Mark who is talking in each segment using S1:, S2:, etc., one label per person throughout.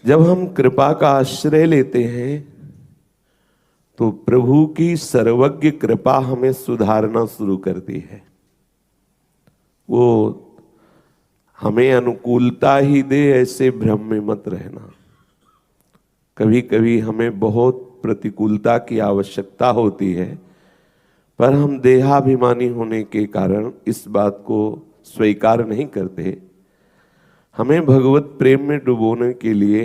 S1: जब हम कृपा का आश्रय लेते हैं तो प्रभु की सर्वज्ञ कृपा हमें सुधारना शुरू करती है। वो हमें अनुकूलता ही दे ऐसे भ्रम में मत रहना। कभी कभी हमें बहुत प्रतिकूलता की आवश्यकता होती है, पर हम देहाभिमानी होने के कारण इस बात को स्वीकार नहीं करते। हमें भगवत प्रेम में डुबोने के लिए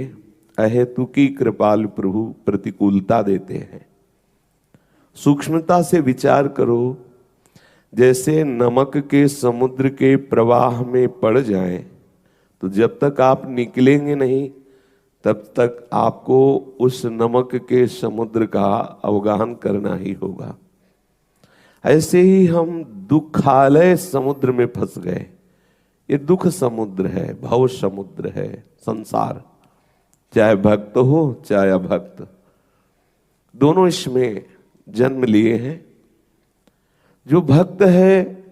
S1: अहेतुकी कृपालु प्रभु प्रतिकूलता देते हैं। सूक्ष्मता से विचार करो, जैसे नमक के समुद्र के प्रवाह में पड़ जाएं तो जब तक आप निकलेंगे नहीं तब तक आपको उस नमक के समुद्र का अवगाहन करना ही होगा। ऐसे ही हम दुखालय समुद्र में फंस गए। ये दुख समुद्र है, भव समुद्र है संसार, चाहे भक्त हो चाहे अभक्त, दोनों इसमें जन्म लिए हैं। जो भक्त है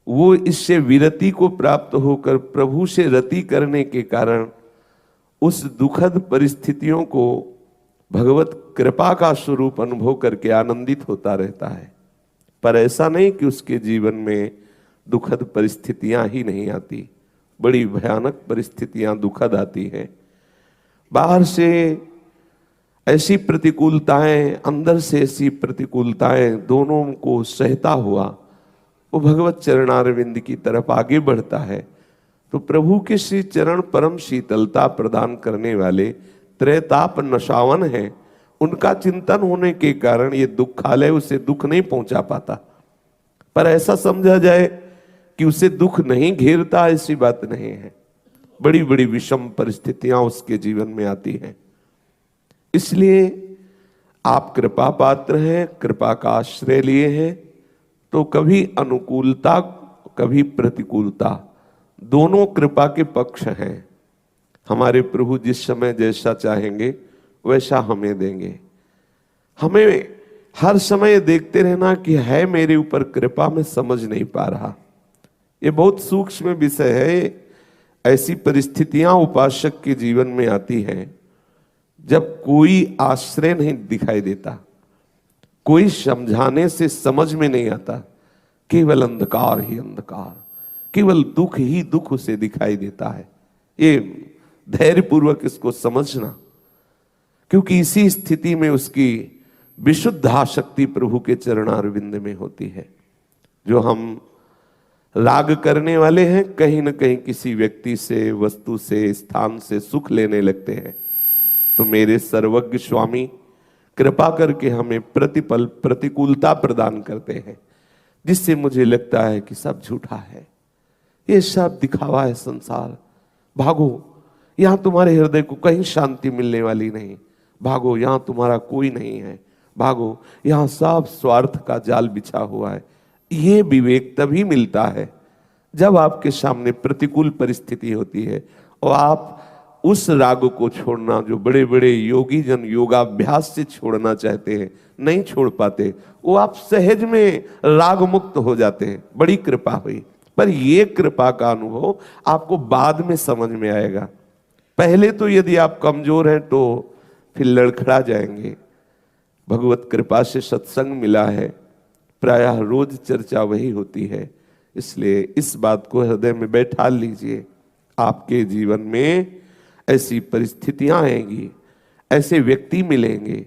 S1: वो इससे विरति को प्राप्त होकर प्रभु से रति करने के कारण उस दुखद परिस्थितियों को भगवत कृपा का स्वरूप अनुभव करके आनंदित होता रहता है। पर ऐसा नहीं कि उसके जीवन में दुखद परिस्थितियां ही नहीं आती, बड़ी भयानक परिस्थितियां दुखद आती हैं। बाहर से ऐसी प्रतिकूलताएं, अंदर से ऐसी प्रतिकूलताएं, दोनों को सहता हुआ वो भगवत चरणारविंद की तरफ आगे बढ़ता है। तो प्रभु के श्री चरण परम शीतलता प्रदान करने वाले त्रैताप नशावन हैं। उनका चिंतन होने के कारण ये दुखालय उसे दुख नहीं पहुंचा पाता। पर ऐसा समझा जाए कि उसे दुख नहीं घेरता, ऐसी बात नहीं है। बड़ी बड़ी विषम परिस्थितियां उसके जीवन में आती हैं। इसलिए आप कृपा पात्र हैं, कृपा का आश्रय लिए हैं, तो कभी अनुकूलता कभी प्रतिकूलता, दोनों कृपा के पक्ष हैं। हमारे प्रभु जिस समय जैसा चाहेंगे वैसा हमें देंगे। हमें हर समय देखते रहना कि है मेरे ऊपर कृपा, मैं समझ नहीं पा रहा। ये बहुत सूक्ष्म विषय है। ऐसी परिस्थितियां उपासक के जीवन में आती हैं जब कोई आश्रय नहीं दिखाई देता, कोई समझाने से समझ में नहीं आता, केवल अंधकार ही अंधकार, केवल दुख ही दुख उसे दिखाई देता है। ये धैर्यपूर्वक इसको समझना, क्योंकि इसी स्थिति में उसकी विशुद्ध आसक्ति प्रभु के चरणारविंद में होती है। जो हम राग करने वाले हैं, कहीं न कहीं किसी व्यक्ति से, वस्तु से, स्थान से सुख लेने लगते हैं। तो मेरे सर्वज्ञ स्वामी कृपा करके हमें प्रतिपल प्रतिकूलता प्रदान करते हैं, जिससे मुझे लगता है कि सब झूठा है, ये सब दिखावा है संसार। भागो, यहां तुम्हारे हृदय को कहीं शांति मिलने वाली नहीं। भागो, यहां तुम्हारा कोई नहीं है। भागो, यहां सब स्वार्थ का जाल बिछा हुआ है। ये विवेक तभी मिलता है जब आपके सामने प्रतिकूल परिस्थिति होती है और आप उस राग को छोड़ना, जो बड़े बड़े योगी जन योगाभ्यास से छोड़ना चाहते हैं, नहीं छोड़ पाते, वो आप सहज में राग मुक्त हो जाते हैं। बड़ी कृपा हुई। पर ये कृपा का अनुभव आपको बाद में समझ में आएगा। पहले तो यदि आप कमजोर हैं तो फिर लड़खड़ा जाएंगे। भगवत कृपा से सत्संग मिला है, प्रायः रोज चर्चा वही होती है। इसलिए इस बात को हृदय में बैठा लीजिए। आपके जीवन में ऐसी परिस्थितियां आएंगी, ऐसे व्यक्ति मिलेंगे,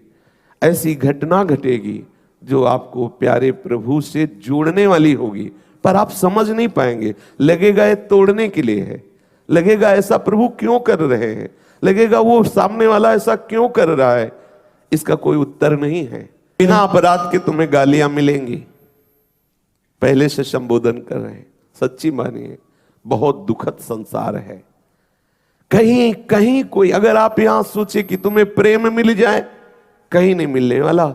S1: ऐसी घटना घटेगी जो आपको प्यारे प्रभु से जोड़ने वाली होगी, पर आप समझ नहीं पाएंगे। लगेगा ये तोड़ने के लिए है, लगेगा ऐसा प्रभु क्यों कर रहे हैं, लगेगा वो सामने वाला ऐसा क्यों कर रहा है। इसका कोई उत्तर नहीं है। बिना अपराध के तुम्हें गालियां मिलेंगी, पहले से संबोधन कर रहे हैं। सच्ची मानिए, बहुत दुखद संसार है। कहीं कहीं कोई, अगर आप यहां सोचे कि तुम्हें प्रेम मिल जाए, कहीं नहीं मिलने वाला।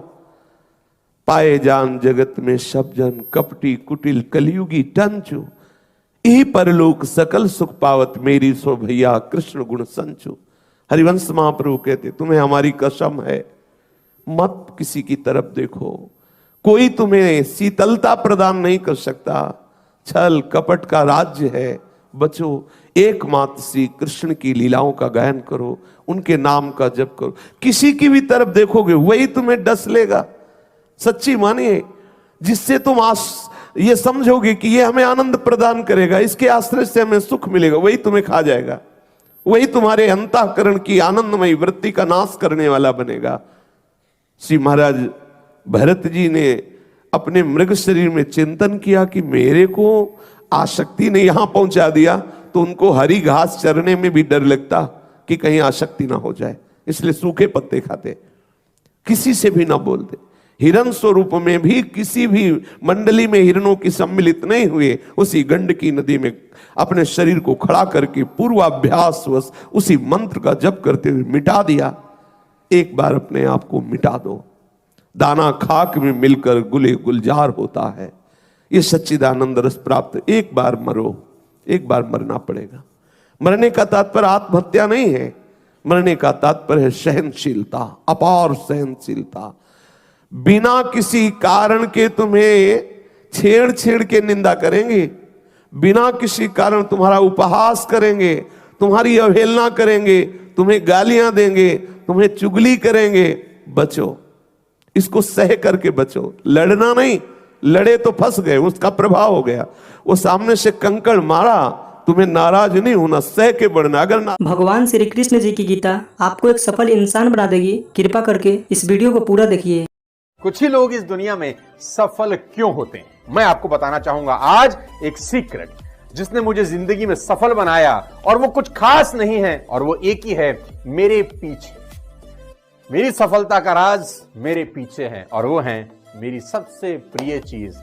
S1: पाए जान जगत में सब जन, कपटी कुटिल कलयुगी टंचु, यही परलोक सकल सुख पावत, मेरी सो भैया कृष्ण गुण संचु। हरिवंश महाप्रभु कहते, तुम्हें हमारी कसम है, मत किसी की तरफ देखो। कोई तुम्हें शीतलता प्रदान नहीं कर सकता। छल कपट का राज्य है, बचो। एकमात्र श्री कृष्ण की लीलाओं का गायन करो, उनके नाम का जप करो। किसी की भी तरफ देखोगे वही तुम्हें डस लेगा, सच्ची मानिए। जिससे तुम ये समझोगे कि ये हमें आनंद प्रदान करेगा, इसके आश्रय से हमें सुख मिलेगा, वही तुम्हें खा जाएगा। वही तुम्हारे अंतःकरण की आनंदमयी वृत्ति का नाश करने वाला बनेगा। श्री महाराज भरत जी ने अपने मृग शरीर में चिंतन किया कि मेरे को आसक्ति ने यहां पहुंचा दिया, तो उनको हरी घास चरने में भी डर लगता कि कहीं आसक्ति ना हो जाए, इसलिए सूखे पत्ते खाते, किसी से भी ना बोलते। हिरण स्वरूप में भी किसी भी मंडली में हिरणों की सम्मिलित नहीं हुए, उसी गंडकी नदी में अपने शरीर को खड़ा करके पूर्वाभ्यासवश उसी मंत्र का जप करते हुए मिटा दिया। एक बार अपने आप को मिटा दो, दाना खाक में मिलकर गुले गुलजार होता है। ये सच्चिदानंद रस प्राप्त, एक बार मरो, एक बार मरना पड़ेगा। मरने का तात्पर्य आत्महत्या नहीं है, मरने का तात्पर्य है सहनशीलता, अपार सहनशीलता। बिना किसी कारण के तुम्हें छेड़ छेड़ के निंदा करेंगे, बिना किसी कारण तुम्हारा उपहास करेंगे, तुम्हारी अवहेलना करेंगे, तुम्हें गालियां देंगे, तुम्हें चुगली करेंगे, बचो, इसको सह करके बचो। लड़ना नहीं, लड़े तो फंस गए, उसका प्रभाव हो गया। वो सामने से कंकड़ मारा, तुम्हें नाराज नहीं होना, सह के बढ़ना। अगर
S2: भगवान श्री कृष्ण जी की गीता आपको एक सफल इंसान बना देगी। कृपा करके इस वीडियो को पूरा देखिए।
S3: कुछ ही लोग इस दुनिया में सफल क्यों होते हैं, मैं आपको बताना चाहूंगा आज एक सीक्रेट, जिसने मुझे जिंदगी में सफल बनाया। और वो कुछ खास नहीं है, और वो एक ही है, मेरे पीछे। मेरी सफलता का राज मेरे पीछे है, और वो है मेरी सबसे प्रिय चीज।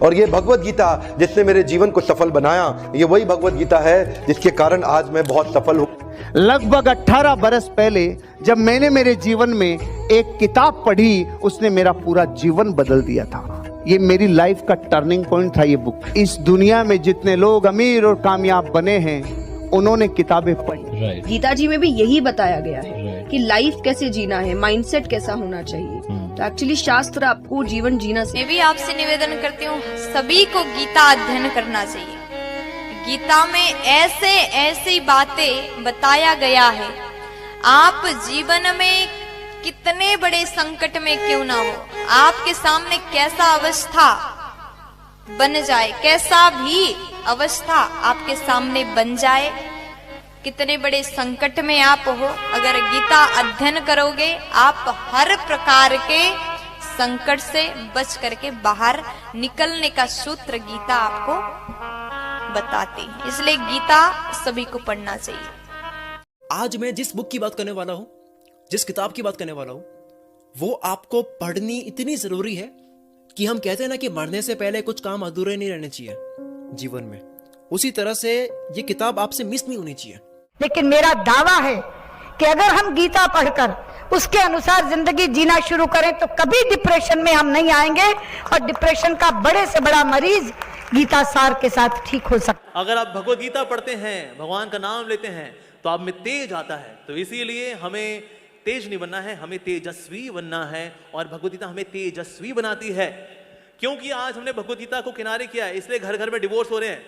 S4: और ये भगवत गीता जिसने मेरे जीवन को सफल बनाया, ये वही भगवत गीता है जिसके कारण आज मैं बहुत सफल हूँ।
S5: लगभग 18 बरस पहले जब मैंने मेरे जीवन में एक किताब पढ़ी, उसने मेरा पूरा जीवन बदल दिया था। ये मेरी लाइफ का टर्निंग पॉइंट था ये बुक। इस दुनिया में जितने लोग अमीर और कामयाब बने हैं, उन्होंने किताबें पढ़ी।
S6: गीता जी में भी यही बताया गया है कि लाइफ कैसे जीना है, माइंडसेट कैसा होना चाहिए। तो एक्चुअली शास्त्र आपको जीवन जीना से।
S7: मैं भी आपसे निवेदन करती हूँ, सभी को गीता अध्ययन करना चाहिए। गीता में ऐसे ऐसी बातें बताया गया है, आप जीवन में कितने बड़े संकट में क्यों ना हो, आपके सामने कैसा अवस्था बन जाए, कैसा भी अवस्था आपके सामने बन जाए, कितने बड़े संकट में आप हो, अगर गीता अध्ययन करोगे, आप हर प्रकार के संकट से बच करके बाहर निकलने का सूत्र गीता आपको बताती है। इसलिए गीता सभी को पढ़ना चाहिए।
S8: आज मैं जिस बुक की बात करने वाला हूं, जिस किताब की बात करने वाला हूं, वो आपको पढ़नी इतनी जरूरी है कि हम कहते हैं ना कि मरने से पहले कुछ काम अधूरे नहीं रहने चाहिए जीवन में, उसी तरह से ये किताब आपसे मिस नहीं होनी चाहिए।
S9: लेकिन मेरा दावा है कि अगर हम गीता पढ़कर उसके अनुसार जिंदगी जीना शुरू करें तो कभी डिप्रेशन में हम नहीं आएंगे, और डिप्रेशन का बड़े से बड़ा मरीज गीता सार के साथ ठीक हो सकता।
S10: अगर आप भगवत गीता पढ़ते हैं, भगवान का नाम लेते हैं, तो आप में तेज आता है। तो इसीलिए हमें तेज नहीं बनना है, हमें तेजस्वी बनना है, और भगवत गीता हमें तेजस्वी बनाती है। क्योंकि आज हमने भगवत गीता को किनारे किया है, इसलिए घर घर में डिवोर्स हो रहे हैं।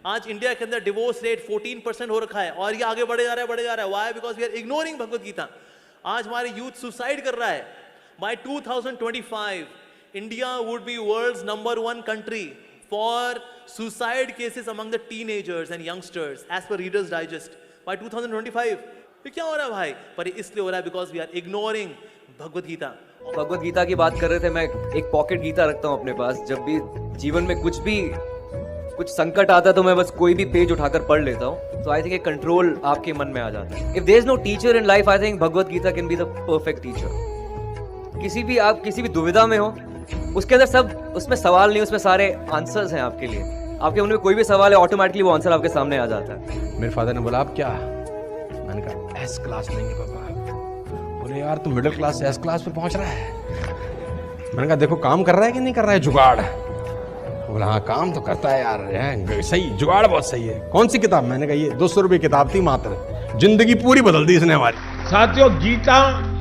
S10: आज इंडिया के अंदर डिवोर्स रेट 14% हो रखा है, और ये आगे बढ़े जा रहा है, बढ़े जा रहा है। Why? Because we are ignoring Bhagavad Gita. आज हमारे यूथ सुसाइड कर रहा है। By 2025 India would be world's number 1 country for suicide cases among the teenagers and youngsters as per Reader's Digest by 2025। ये क्या हो रहा है भाई? पर इसलिए हो रहा है because we are ignoring Bhagavad Gita.
S11: Bhagavad Gita की बात कर रहे थे, मैं एक पॉकेट गीता रखता हूँ अपने पास। जब भी जीवन में कुछ संकट आता है तो मैं बस कोई भी पेज उठाकर पढ़ लेता हूँ। तो आई थिंक एक कंट्रोल आपके मन में आ जाता है। If there is no teacher in life, I think Bhagavad Gita can be the perfect teacher. आप किसी भी दुविधा में हो, उसके अंदर सब, उसमें सवाल नहीं, उसमें सारे आंसर्स हैं आपके लिए। आपके मन में कोई भी सवाल है, ऑटोमेटिकली वो आंसर आपके सामने आ जाता है।
S3: मेरे फादर ने बोला, आप क्या? मैंने कहा एस क्लास लेंगे पापा। बोले यार तू मिडिल क्लास से एस क्लास पे पहुंच रहा है। मैंने कहा देखो काम कर रहा है कि नहीं कर रहा है जुगाड़। बोला हाँ काम तो करता है यार, सही जुगाड़ बहुत सही है। कौन सी किताब? मैंने कहा ये 200 रुपये किताब थी मात्र, जिंदगी पूरी बदल दी इसने हमारी।
S12: साथियों, गीता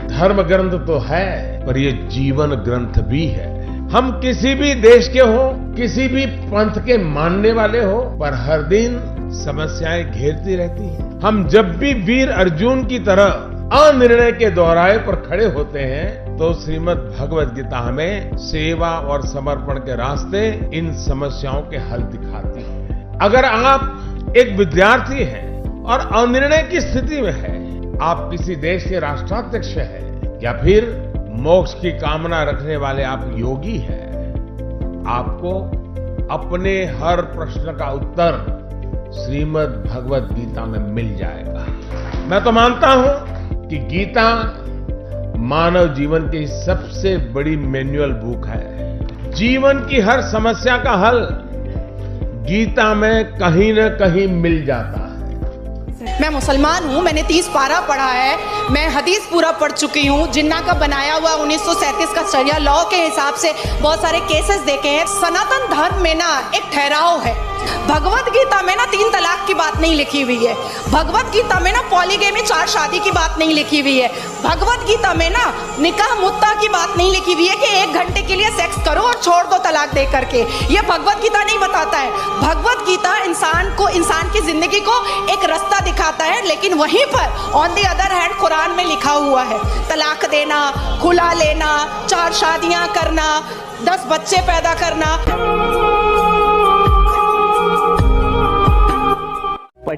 S12: धर्म ग्रंथ तो है, पर ये जीवन ग्रंथ भी है। हम किसी भी देश के हो, किसी भी पंथ के मानने वाले हो, पर हर दिन समस्याएं घेरती रहती हैं। हम जब भी वीर अर्जुन की तरह अनिर्णय के दोहराए पर खड़े होते हैं तो श्रीमद् भगवद गीता हमें सेवा और समर्पण के रास्ते इन समस्याओं के हल दिखाती है। अगर आप एक विद्यार्थी हैं और अनिर्णय की स्थिति में है, आप किसी देश के राष्ट्राध्यक्ष हैं या फिर मोक्ष की कामना रखने वाले आप योगी हैं, आपको अपने हर प्रश्न का उत्तर श्रीमद् भगवद गीता में मिल जाएगा। मैं तो मानता हूं कि गीता मानव जीवन की सबसे बड़ी मैनुअल बुक है। जीवन की हर समस्या का हल गीता में कहीं न कहीं मिल जाता है।
S13: मैं मुसलमान हूँ, मैंने 30 पारा पढ़ा है, मैं हदीस पूरा पढ़ चुकी हूँ। जिन्ना का बनाया हुआ 1937 का शरिया लॉ के हिसाब से बहुत सारे केसेस देखे हैं। सनातन धर्म में ना एक ठहराव है। भगवत गीता में ना 3 तलाक की बात नहीं लिखी हुई है। भगवत गीता में ना पॉलीगेमी 4 शादी की बात नहीं लिखी हुई है। भगवत गीता में ना निकाह मुत्ता की बात नहीं लिखी हुई है कि 1 घंटे के लिए सेक्स करो और छोड़ दो तलाक दे करके। ये भगवत गीता नहीं बताता है। भगवत गीता इंसान को, इंसान की जिंदगी को एक रास्ता दिखाता है, लेकिन वहीं पर on the other hand Quran में लिखा हुआ है तलाक देना, खुला लेना, 4 शादियां करना, 10 बच्चे पैदा करना।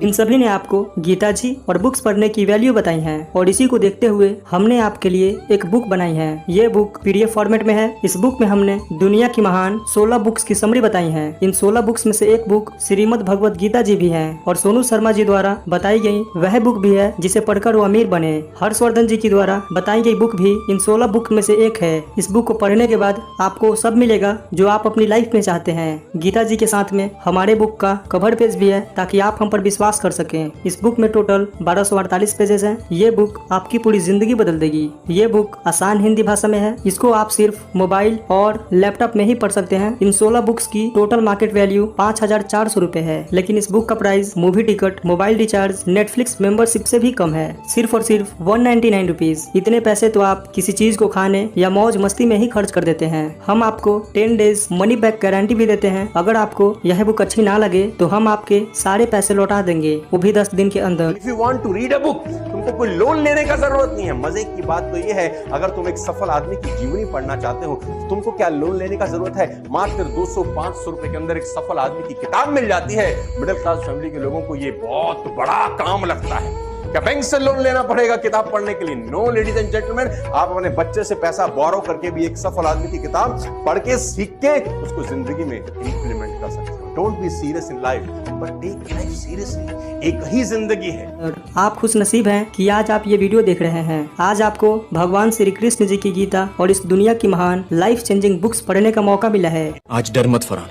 S2: इन सभी ने आपको गीता जी और बुक्स पढ़ने की वैल्यू बताई है और इसी को देखते हुए हमने आपके लिए एक बुक बनाई है। ये बुक पीडीएफ फॉर्मेट में है। इस बुक में हमने दुनिया की महान 16 बुक्स की समरी बताई है। इन 16 बुक्स में से एक बुक श्रीमद् भगवद गीता जी भी है और सोनू शर्मा जी द्वारा बताई गई वह बुक भी है जिसे पढ़कर वो अमीर बने। हर्षवर्धन जी की द्वारा बताई गई बुक भी इन 16 बुक में से एक है। इस बुक को पढ़ने के बाद आपको सब मिलेगा जो आप अपनी लाइफ में चाहते हैं। गीता जी के साथ में हमारे बुक का कवर पेज भी है ताकि आप हम पर विश्वास कर सकें। इस बुक में टोटल 1248 पेजेस हैं। ये बुक आपकी पूरी जिंदगी बदल देगी। ये बुक आसान हिंदी भाषा में है। इसको आप सिर्फ मोबाइल और लैपटॉप में ही पढ़ सकते हैं। इन 16 बुक्स की टोटल मार्केट वैल्यू 5400 रुपए है, लेकिन इस बुक का price movie ticket, mobile recharge, Netflix membership से भी कम है। सिर्फ और सिर्फ 199 रुपीज। इतने पैसे तो आप किसी चीज को खाने या मौज मस्ती में ही खर्च कर देते हैं। हम आपको 10 डेज मनी बैक गारंटी भी देते हैं। अगर आपको यह बुक अच्छी ना लगे तो हम आपके सारे पैसे लौटा देंगे, वो भी 10 दिन के अंदर।
S3: If you want to read a book, तुमको कोई लोन लेने का जरूरत नहीं है। मजे की बात तो ये है, अगर तुम एक सफल आदमी की जीवनी पढ़ना चाहते हो तो तुमको क्या लोन लेने का जरूरत है। मात्र 200-500 रुपए के अंदर एक सफल आदमी की किताब मिल जाती है। मिडिल क्लास फैमिली के लोगों को ये बहुत बड़ा काम लगता है। क्या बैंक से लोन लेना पड़ेगा किताब पढ़ने के लिए? नो लेडीज एंड जेंटलमैन, आप अपने बच्चे से पैसा बोरो करके भी एक सफल आदमी की किताब पढ़ के सीख के उसको जिंदगी में इंप्लीमेंट कर सकते हो। Don't be serious in life but take life seriously. एक ही जिंदगी है।
S2: आप खुश नसीब हैं कि आज आप ये वीडियो देख रहे हैं। आज आपको भगवान श्री कृष्ण जी की गीता और इस दुनिया की महान लाइफ चेंजिंग बुक्स पढ़ने का मौका मिला है।
S8: आज डर मत फरहान,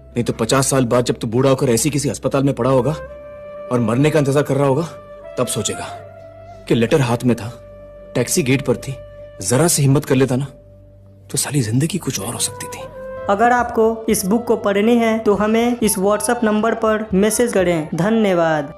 S8: नहीं तो 50 साल बाद जब तू बूढ़ा होकर ऐसी किसी अस्पताल में पड़ा होगा और मरने का इंतजार कर रहा होगा, तब सोचेगा कि लेटर हाथ में था, टैक्सी गेट पर थी, जरा से हिम्मत कर लेता ना तो साली जिंदगी कुछ और हो सकती थी।
S2: अगर आपको इस बुक को पढ़नी है तो हमें इस व्हाट्सएप नंबर पर मैसेज करें। धन्यवाद।